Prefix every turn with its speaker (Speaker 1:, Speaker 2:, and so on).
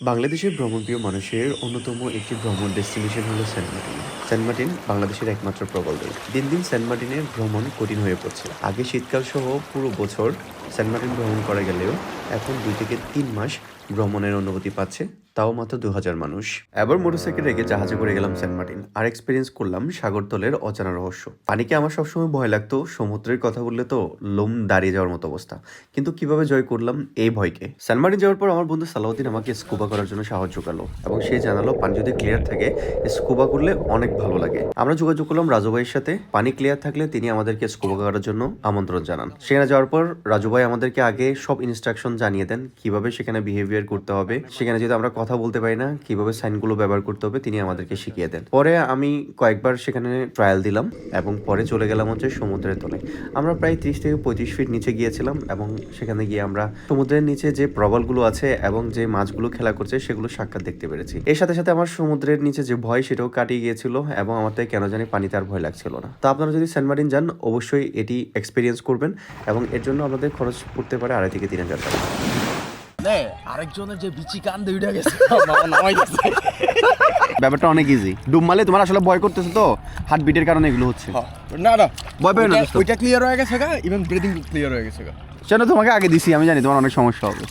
Speaker 1: বাংলাদেশের ভ্রমণপ্রিয় মানুষের অন্যতম একটি ভ্রমণ ডেস্টিনেশন হলো সেন্ট মার্টিন। সেন্ট মার্টিন বাংলাদেশের একমাত্র প্রবাল দ্বীপ। দিন দিন সেন্ট মার্টিনের ভ্রমণ কঠিন হয়ে পড়ছে। আগে শীতকাল সহ পুরো বছর সেন্ট মার্টিন ভ্রমণ করা গেলেও এখন 2 থেকে 3 মাস ভ্রমণের অনুমতি পাচ্ছে, তাও মাত্র 2000 মানুষ। এবার মোটরসাইকেল রেখে জাহাজে করে গেলাম সেন্ট মার্টিন আর এক্সপিরিয়েন্স করলাম সাগরতলের অজানা রহস্য। পানিকে আমার সবসময় ভয় লাগতো, সমুদ্রের কথা বললে তো লোম দাঁড়িয়ে যাওয়ার মতো অবস্থা। কিন্তু কিভাবে জয় করলাম এই ভয়কে? সেন্ট মার্টিন যাওয়ার পর আমার বন্ধু সালাউদ্দিন আমাকে স্কুবা করার জন্য সাহায্য করলো এবং সে জানালো পানি যদি ক্লিয়ার থাকে স্কুবা করলে অনেক ভালো লাগে। আমরা যোগাযোগ করলাম রাজু ভাইয়ের সাথে। পানি ক্লিয়ার থাকলে তিনি আমাদেরকে স্কুবা করার জন্য আমন্ত্রণ জানান। সেখানে যাওয়ার পর রাজু ভাই আমাদেরকে আগে সব ইনস্ট্রাকশন জানিয়ে দেন কিভাবে সেখানে বিহেভিয়ার করতে হবে। সেখানে যদি আমরা কথা বলতে পারি না, কিভাবে সাইনগুলো ব্যবহার করতে হবে তিনি আমাদেরকে শিখিয়ে দেন। পরে আমি কয়েকবার সেখানে ট্রায়াল দিলাম এবং পরে চলে গেলাম হচ্ছে সমুদ্রের তলে। আমরা প্রায় 30 থেকে 35 ফিট নিচে গিয়েছিলাম এবং সেখানে গিয়ে আমরা সমুদ্রের নিচে যে প্রবালগুলো আছে এবং যে মাছগুলো খেলা করছে সেগুলো সাক্ষাৎ দেখতে পেরেছি। এর সাথে সাথে আমার সমুদ্রের নিচে যে ভয় সেটাও কাটিয়ে গিয়েছিল এবং আমার তাই কেন জানি পানিতে আর ভয় লাগছিল না। তো আপনারা যদি সেন্ট মার্টিন যান অবশ্যই এটি এক্সপিরিয়েন্স করবেন এবং এর জন্য আমাদের খরচ পড়তে পারে 2500 থেকে 3000 টাকা।
Speaker 2: আরেকজনের যে বিচি কান্দে উঠে গেছে নামাই গেছে।
Speaker 1: ব্যাপারটা অনেক ইজি। ডুব মারলে তোমার আসলে ভয় করতেছে তো, হার্ট বিটের কারণে এগুলো হচ্ছে।
Speaker 2: না
Speaker 1: ভয় পেও না।
Speaker 2: ওইটা ক্লিয়ার হয়ে গেছে গা, ইভেন ব্রিদিং ক্লিয়ার হয়ে গেছে গা।
Speaker 1: সেটা তোমাকে আগে দিছি, আমি জানি তোমার অনেক সমস্যা হবে।